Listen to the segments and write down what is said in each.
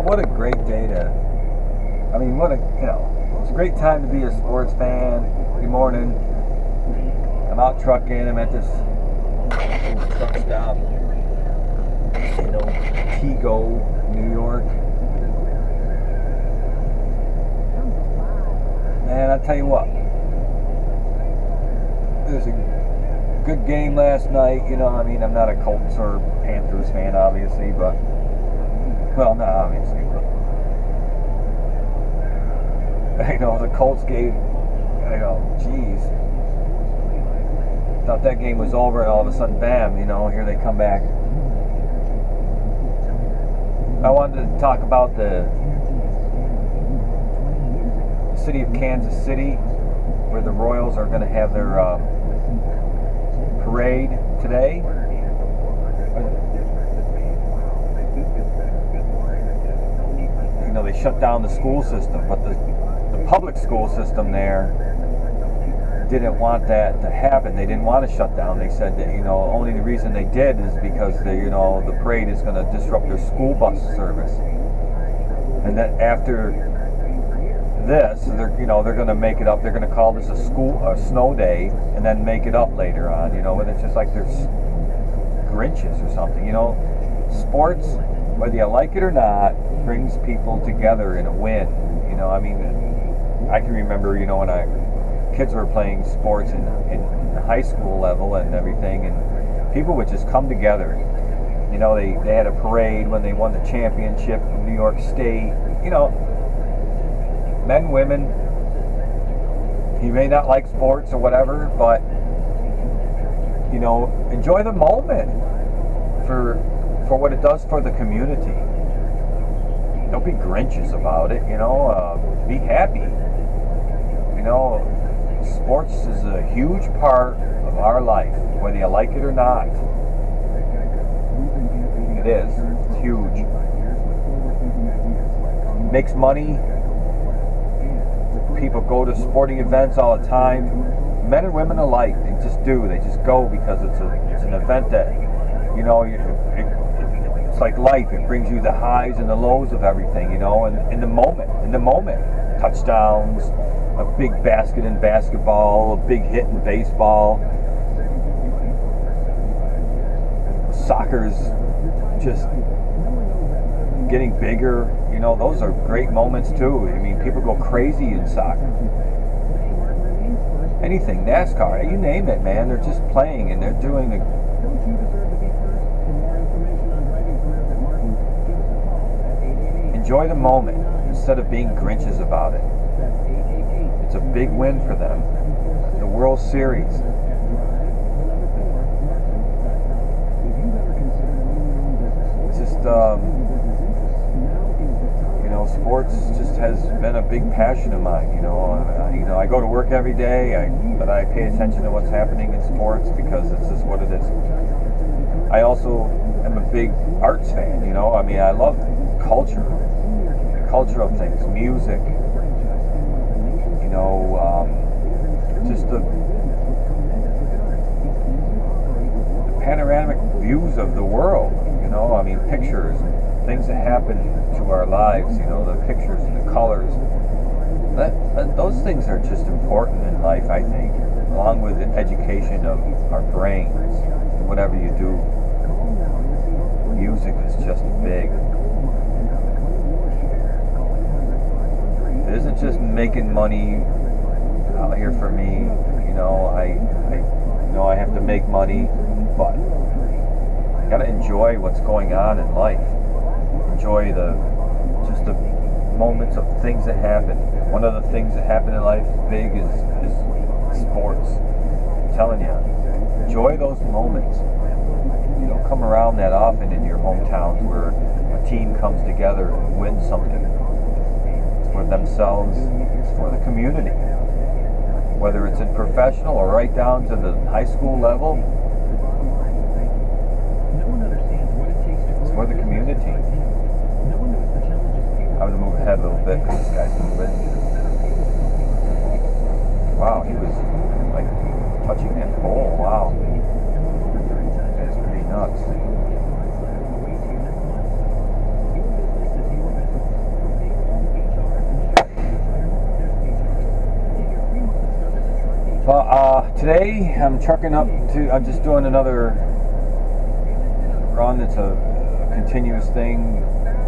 what a great day to, I mean, what a, it's a great time to be a sports fan. Good morning. I'm out trucking. I'm at this truck stop, Tego, New York. Man, I tell you what, there's a good game last night. I mean, I'm not a Colts or Panthers fan, obviously, but, well, no, obviously, but, the Colts gave, geez, thought that game was over, and all of a sudden, bam, here they come back. I wanted to talk about the city of Kansas City, where the Royals are going to have their parade today. They shut down the school system, but the public school system there didn't want that to happen. They didn't want to shut down. They said that only the reason they did is because the parade is going to disrupt their school bus service, and that after this, they're going to make it up. They're going to call this a snow day, and then make it up later on. And it's just like there's Grinches or something. Sports, whether you like it or not, brings people together in a win. I mean, I can remember when kids were playing sports in high school level and everything, and people would just come together. They had a parade when they won the championship in New York State. Men, women, you may not like sports or whatever, but enjoy the moment for what it does for the community. Don't be Grinches about it. Be happy. Sports is a huge part of our life, whether you like it or not. It is. It's huge. Makes money. People go to sporting events all the time. Men and women alike, they just do. They just go because it's an event that, it's like life. It brings you the highs and the lows of everything, and in the moment. Touchdowns, a big basket in basketball, a big hit in baseball. Soccer's just getting bigger. Those are great moments too. I mean, people go crazy in soccer. Anything, NASCAR, you name it, man. They're just playing and they're doing the. Enjoy the moment instead of being Grinches about it. It's a big win for them. The World Series. It's just, sports just has been a big passion of mine. I go to work every day, but I pay attention to what's happening in sports because it's just what it is. I also am a big arts fan. I mean, I love culture, the culture of things, music. Just the panoramic views of the world. I mean, pictures. Things that happen to our lives, the pictures and the colors. Those things are just important in life, I think, along with the education of our brains. Whatever you do, music is just big. It isn't just making money out here for me. I have to make money, but I gotta enjoy what's going on in life. Enjoy the moments of things that happen. One of the things that happen in life big is sports. I'm telling you, enjoy those moments. You don't come around that often in your hometowns where a team comes together and wins something. It's for themselves, it's for the community. Whether it's in professional or right down to the high school level, it's for the community. I'm going to move ahead a little bit because this guy's moving. Wow, he was like touching that pole. Wow. That's pretty nuts. Today I'm trucking up to, I'm just doing another run. It's a continuous thing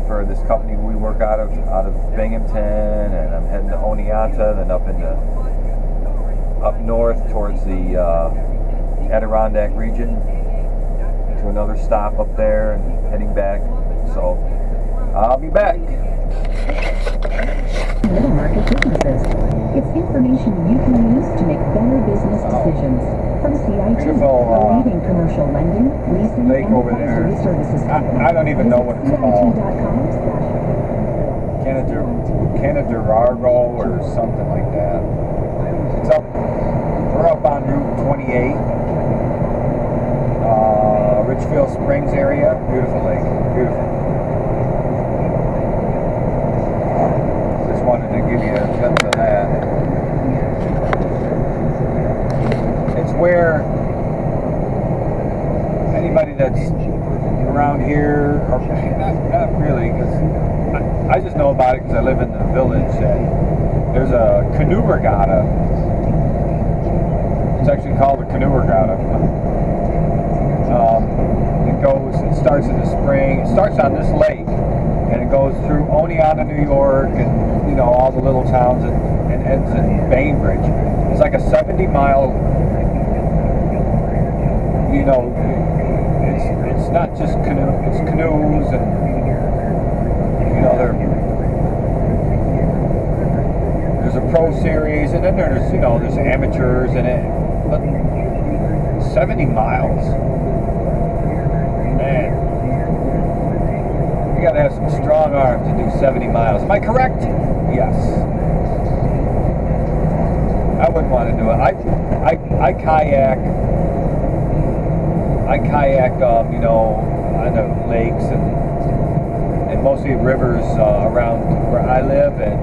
for this company we work out of Binghamton, and I'm heading to Oneonta, then up north towards the Adirondack region to another stop up there and heading back. So I'll be back. Middle market businesses. It's information you can use to make better business decisions. From CIT, leading commercial lending, leasing, lake and over there. advisory services company. I don't even know what it's called. Canadarago or something like that. It's up. We're up on Route 28, Richfield Springs area. Beautiful lake. Beautiful. Just wanted to give you a glimpse of that. It's where anybody that's around here, or not really, because I just know about it because I live in the village. And there's a canoe regatta. It's actually called a canoe regatta. It starts in the spring. It starts on this lake, and it goes through Oneonta, New York, and all the little towns, and ends in Bainbridge. It's like a 70-mile. It's not just it's canoes, and there's a pro series, and then there's amateurs in it. But 70 miles, man, you gotta have some strong arms to do 70 miles. Am I correct? Yes. I wouldn't want to do it. I kayak. On the lakes and mostly rivers around where I live, and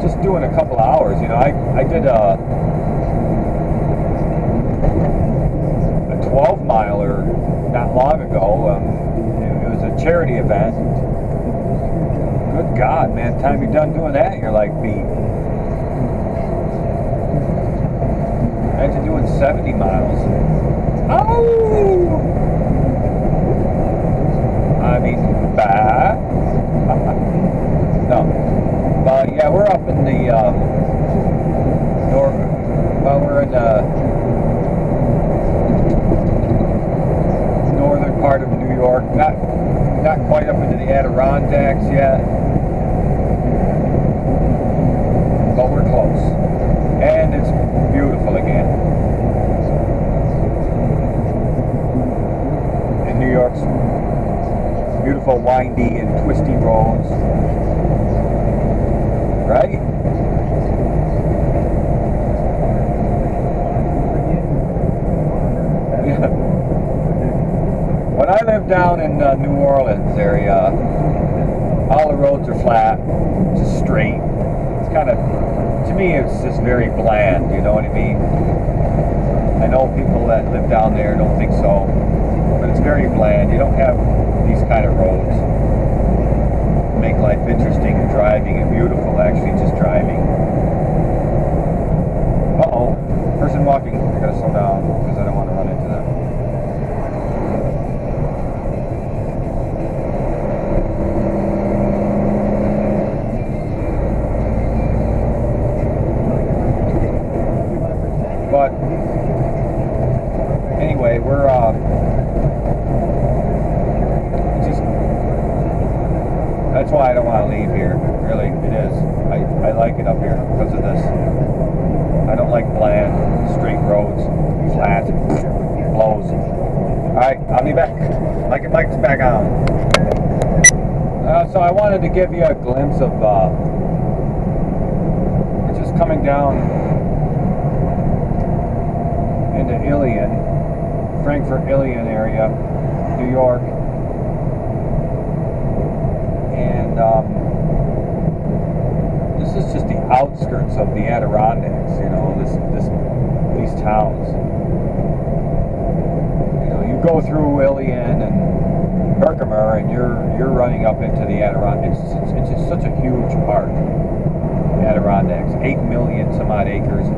just doing a couple hours. I did a 12-miler not long ago. It was a charity event. Good God, man! Time you're done doing that, you're like beat. Imagine doing 70 miles. Oh! I mean, bah. No. But yeah, we're up in the we're in the northern part of New York. Not quite up into the Adirondacks yet. But we're close. And it's beautiful again. New York's beautiful, windy and twisty roads, right? Yeah. When I lived down in New Orleans area, all the roads are flat, just straight. It's kind of, to me, it's just very bland. You know what I mean? I know people that live down there don't think so. But it's very bland. You don't have these kind of roads. Make life interesting and driving and beautiful, actually, just driving. Uh-oh. Person walking. I gotta slow down because I don't want to run into them. But anyway, we're that's why I don't want to leave here. Really, it is. I like it up here because of this. I don't like bland, straight roads, flat, blows. Alright, I'll be back. Mike's back on. So I wanted to give you a glimpse of just coming down into Ilion, Frankfurt Ilion area, New York. And this is just the outskirts of the Adirondacks, these towns. You go through Ilion and Herkimer, and you're running up into the Adirondacks. It's just such a huge park. The Adirondacks, 8 million some odd acres.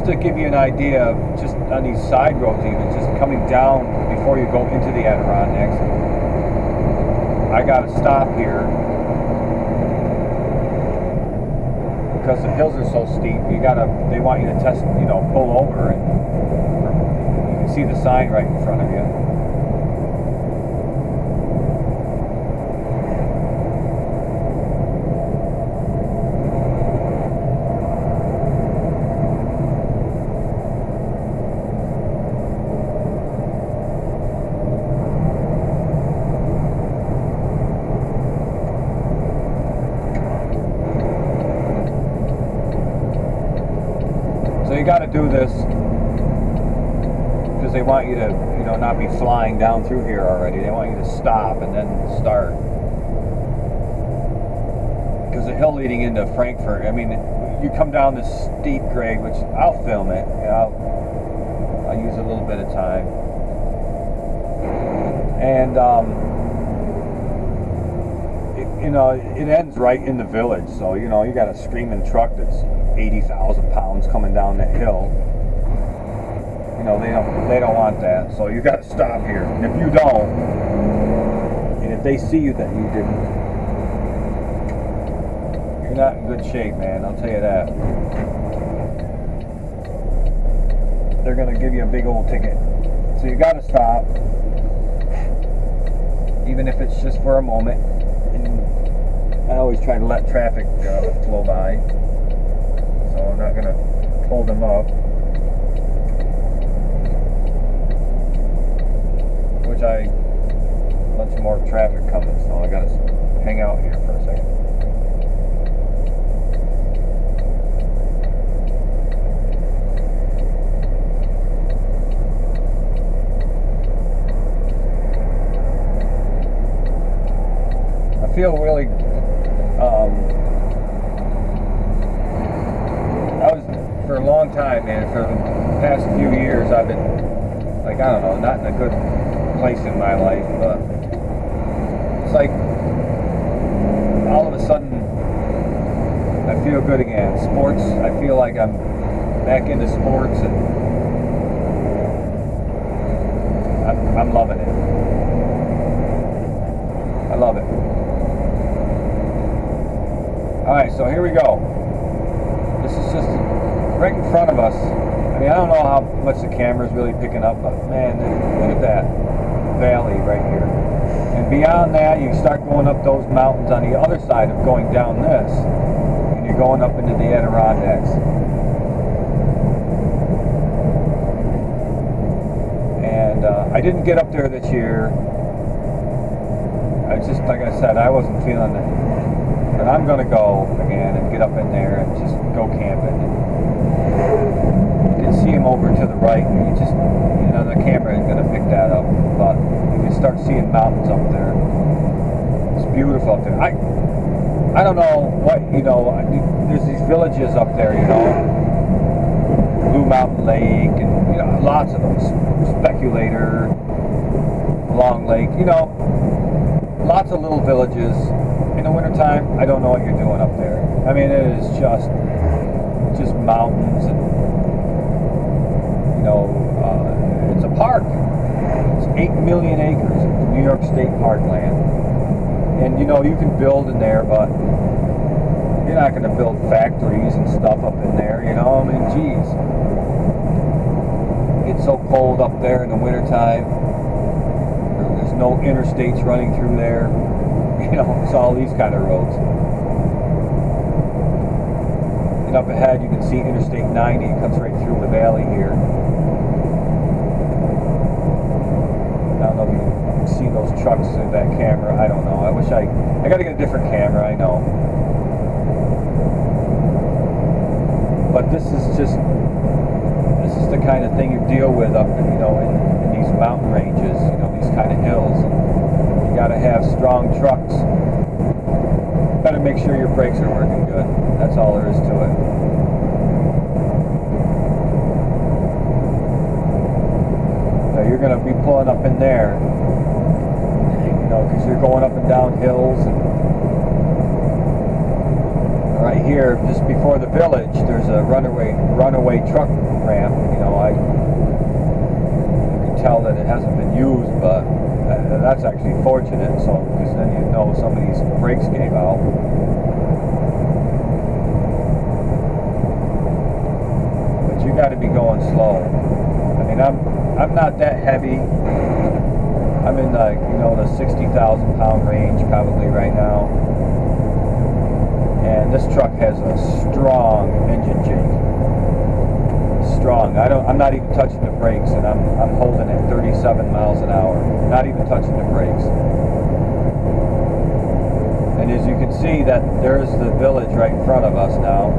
to give you an idea of just on these side roads, even just coming down before you go into the Adirondacks, I got to stop here because the hills are so steep. They want you to pull over, and you can see the sign right in front of you. So you got to do this because they want you to, not be flying down through here already. They want you to stop and then start. Because the hill leading into Frankfort, I mean, you come down this steep grade, which I'll film it. I'll use a little bit of time. And it ends right in the village. So you got a screaming truck that's 80,000 pounds coming down that hill. They don't want that. So you got to stop here. And if you don't, and if they see you that you didn't, you're not in good shape, man. I'll tell you that. They're gonna give you a big old ticket. So you got to stop, even if it's just for a moment. And I always try to let traffic flow by. So I'm not gonna hold them up. A bunch more traffic coming, so I gotta hang out here for a second. I feel really for a long time, man, for the past few years I've been I don't know, not in a good place in my life, but it's like all of a sudden I feel good again. Sports, I feel like I'm back into sports, and I'm loving it. I love it. Alright, so here we go. This is just right in front of us. I mean, I don't know how much the camera's really picking up, but man, look at that valley right here. And beyond that, you start going up those mountains on the other side of going down this, and you're going up into the Adirondacks. And I didn't get up there this year. I just, like I said, I wasn't feeling it. But I'm going to go again and get up in there and just go camping. You can see them over to the right, and you just, the camera ain't going to pick that up, but you can start seeing mountains up there. It's beautiful up there. I don't know what, there's these villages up there, Blue Mountain Lake, and, lots of them, Speculator, Long Lake, lots of little villages. In the wintertime, I don't know what you're doing up there. I mean, it is just mountains, and it's a park. It's 8 million acres of New York State parkland, and you can build in there, but you're not going to build factories and stuff up in there. I mean, geez, it's so cold up there in the wintertime. There's no interstates running through there. It's all these kind of roads. And up ahead, you can see Interstate 90. It comes right through the valley here. I don't know if you can see those trucks in that camera. I don't know. I got to get a different camera, I know. But this is the kind of thing you deal with up, in these mountain ranges, these kind of hills. You got to have strong trucks. Better make sure your brakes are working good. That's all there is to it. So you're going to be pulling up in there, because you're going up and down hills, and right here, just before the village, there's a runaway truck ramp. You know, you can tell that it hasn't been used, but that's actually fortunate. So, because then you know somebody's brakes gave out. But you got to be going slow. I mean, I'm not that heavy. I'm in the, you know, the 60,000 pound range probably right now. And this truck has a strong engine jig. Strong. I'm not even touching the brakes, and I'm holding at 37 miles an hour. Not even touching the brakes. And as you can see, that there's the village right in front of us now.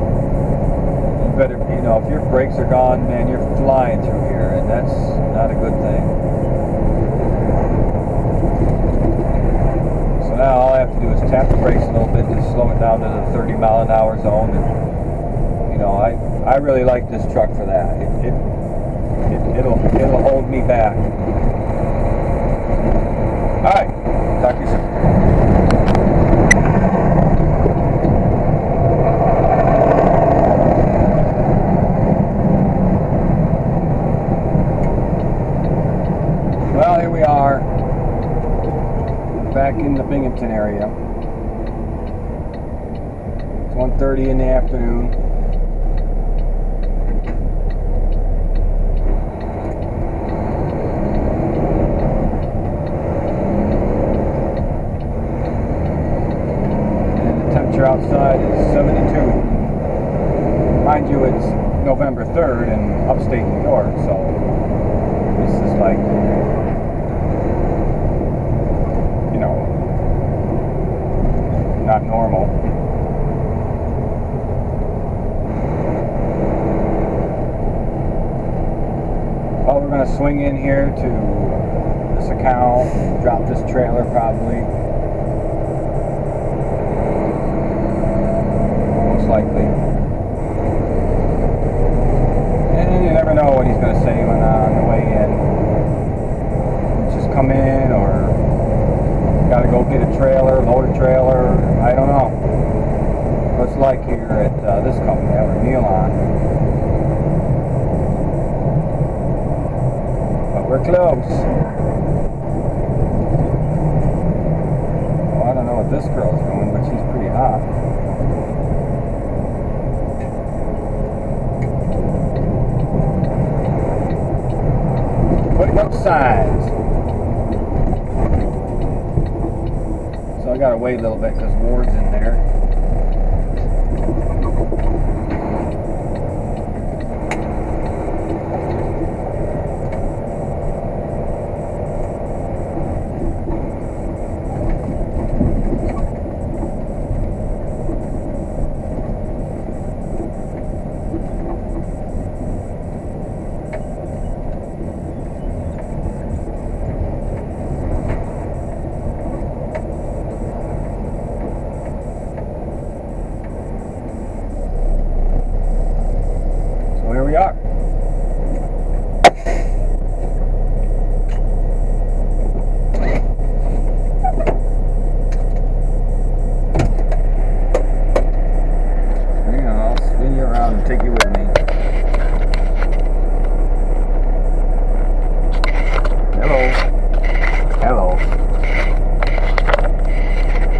You better, you know, if your brakes are gone, man, you're flying through here, and that's not a good thing. So now all I have to do is tap the brakes a little bit to slow it down to the 30 mile an hour zone. And, you know, I really like this truck for that. It'll hold me back. All right, talk to you soon. Well, here we are, back in the Binghamton area. It's 1:30 in the afternoon. Outside is 72. Mind you, it's November 3rd in upstate New York, so this is like, you know, not normal. Well, we're going to swing in here to this account, drop this trailer probably. Likely. And you never know what he's going to say when on the way in. Just come in, or got to go get a trailer, load a trailer. I don't know. What's like here at this company, Nealon. But we're close. Well, I don't know what this girl's doing, but she's pretty hot. Putting up signs. So I gotta wait a little bit because Ward's in there. Here we are. Hang on, I'll spin you around and take you with me. Hello. Hello.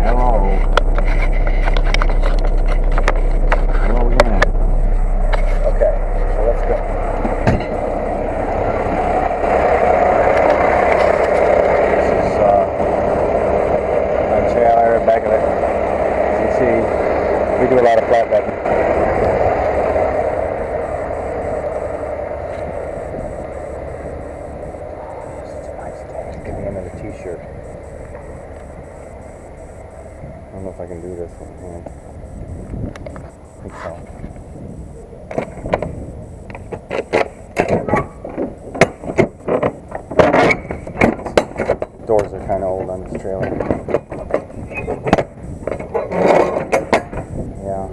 Hello. Hello again. Okay. Let's go. This is my trailer, back of it. As you see, we do a lot of flatbedding. It's a nice day to get the end of the t-shirt. I don't know if I can do this one. I think so. Doors are kind of old on this trailer. Yeah.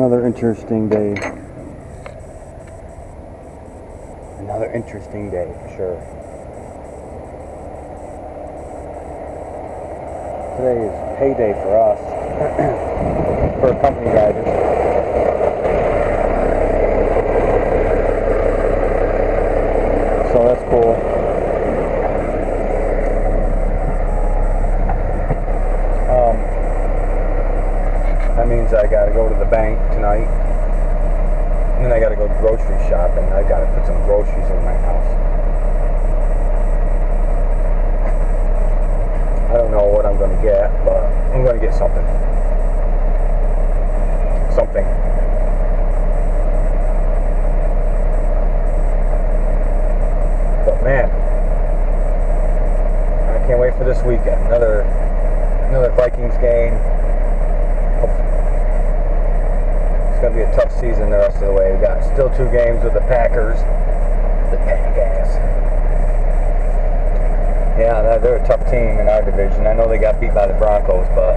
Another interesting day. Another interesting day, for sure. Today is payday for us, for company drivers. So that's cool. That means I gotta go to the bank tonight. And then I gotta go grocery shopping. I gotta put some groceries in my house. I don't know what I'm gonna get, but I'm gonna get something. Something. But man, I can't wait for this weekend. Another Vikings game. It's gonna be a tough season the rest of the way. We got still 2 games with the Packers. The Packers. Yeah, they're a tough team in our division. I know they got beat by the Broncos, but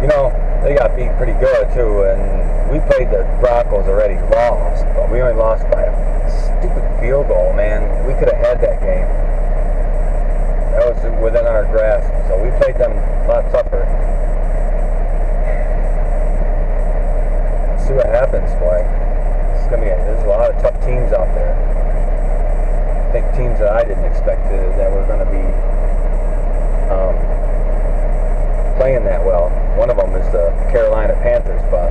you know, they got beat pretty good too. And we played the Broncos already, lost, but we only lost by a stupid field goal, man. We could have had that game. That was within our grasp. So we played them a lot tougher. Let's see what happens, boy. There's a lot of tough teams out there. I think teams that I didn't expect that were going to be playing that well. One of them is the Carolina Panthers, but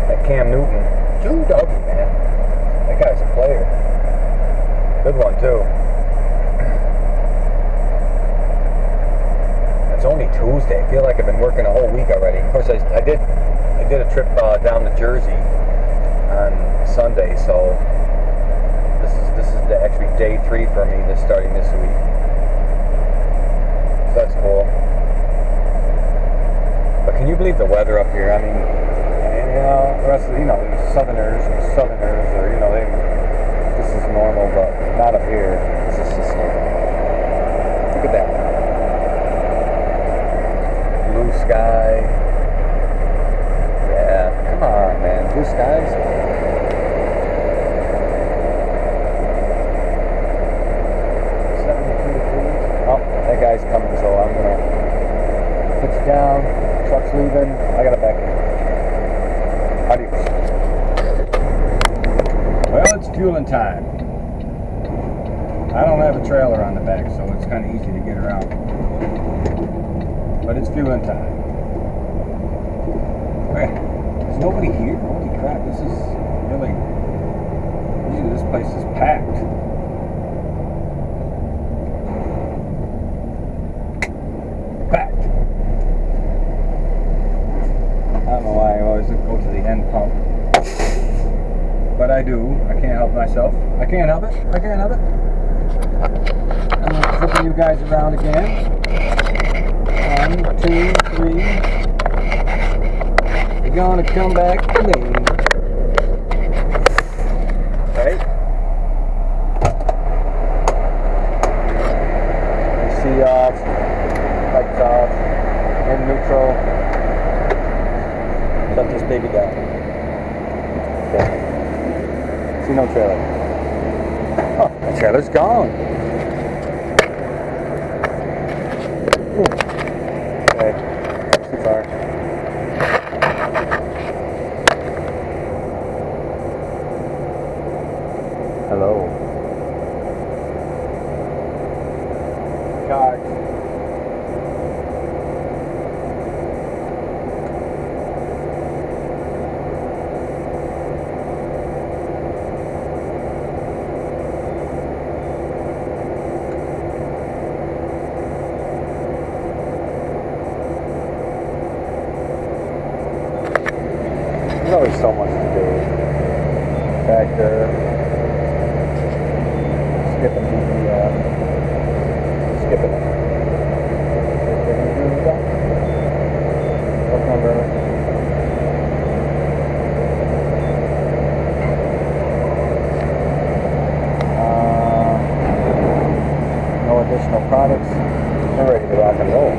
that Cam Newton, Joe Doggy, man, that guy's a player. Good one too. It's only Tuesday. I feel like I've been working a whole week already. Of course, I did a trip down to Jersey on Sunday, so this is actually day 3 for me. Starting this week, so that's cool. But can you believe the weather up here? I mean, the rest of Southerners, or this is normal, but not up here. This is just look at that blue sky. Yeah, come on, man, blue skies. That guy's coming, so I'm gonna put you down. Truck's leaving. I gotta back in. Adios. Well, it's fueling time. I don't have a trailer on the back, so it's kind of easy to get around. But it's fueling time. Okay. There's nobody here. Holy crap! This is really. Usually this place is packed. Go to the end pump, but I do. I can't help myself. I can't help it. I'm flipping you guys around again. 1, 2, 3. You're gonna come back to me, right? AC off, lights off, in neutral. Shut this baby down. Okay. See no trailer. Oh, the trailer's gone. Okay. That's too far. Hello. Cars. There's always so much to do. Back there. Skipping it. What number? No additional products. We're ready to rock and roll.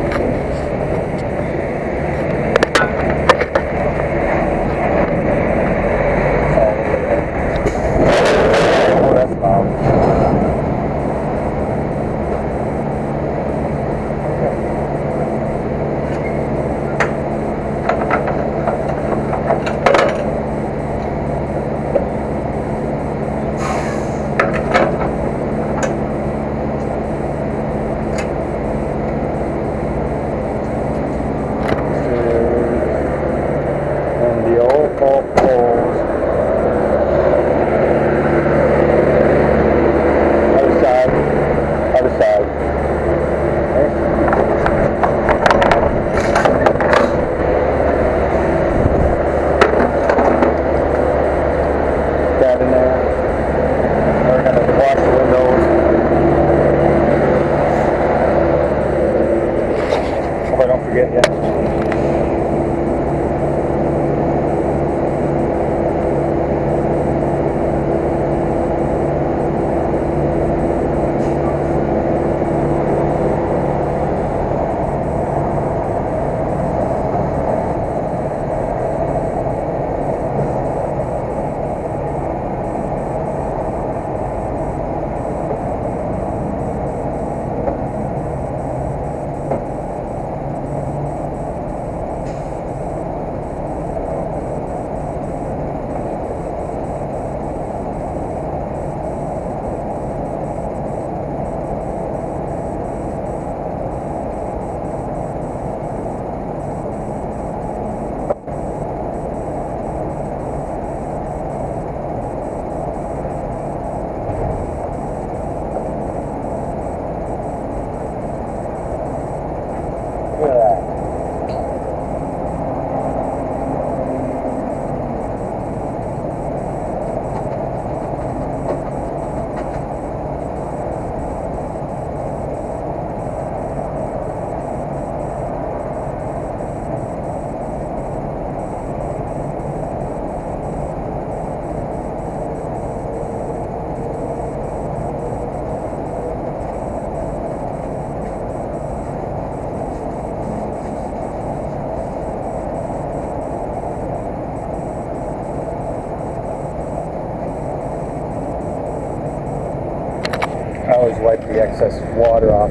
always wipe the excess water off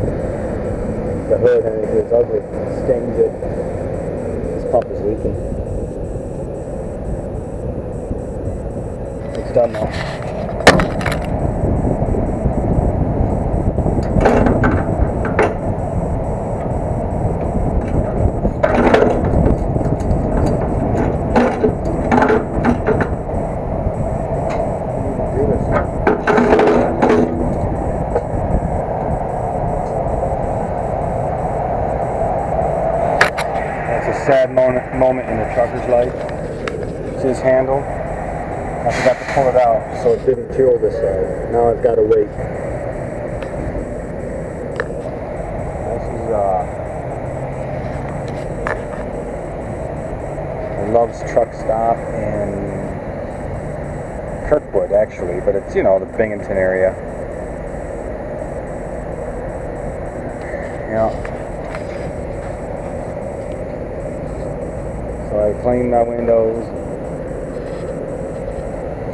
the hood, and it gets ugly. It stains it. This pump is leaking. It's done now. Sad moment in the trucker's life. It's his handle. I forgot to pull it out, so it didn't fuel this side. Now I've got to wait. This is Love's Truck Stop in Kirkwood, actually, but it's, you know, the Binghamton area. Yeah. So I cleaned my windows.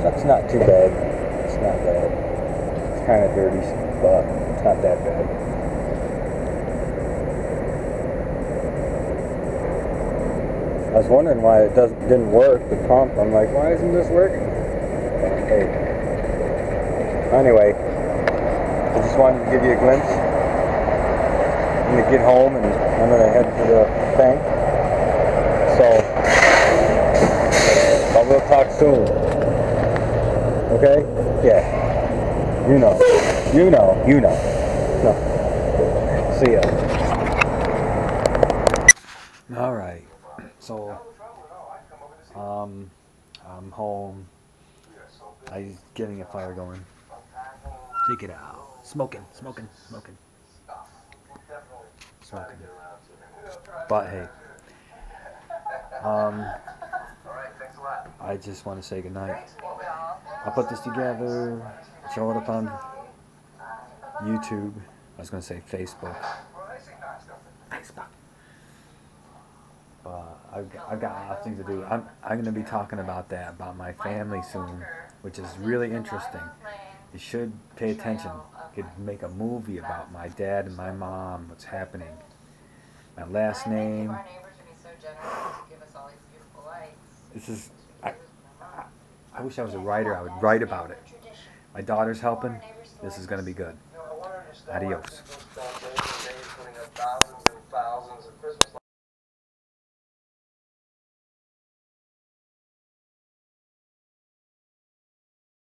That's not too bad. It's not bad. It's kind of dirty, but it's not that bad. I was wondering why it didn't work, the pump. I'm like, why isn't this working? Hey. Anyway, I just wanted to give you a glimpse. I'm going to get home and I'm going to head to the bank. So, but we'll talk soon. Okay? Yeah. You know. No. See ya. Alright. So, I'm home. I'm getting a fire going. Check it out. Smoking. But hey. I just want to say goodnight. I put this together, throw it up on YouTube. I was going to say Facebook. I've got a lot of things to do. I'm going to be talking about that, about my family soon, which is really interesting. You should pay attention. You could make a movie about my dad and my mom, what's happening. My last name. This is, I wish I was a writer. I would write about it. My daughter's helping. This is going to be good. Adios.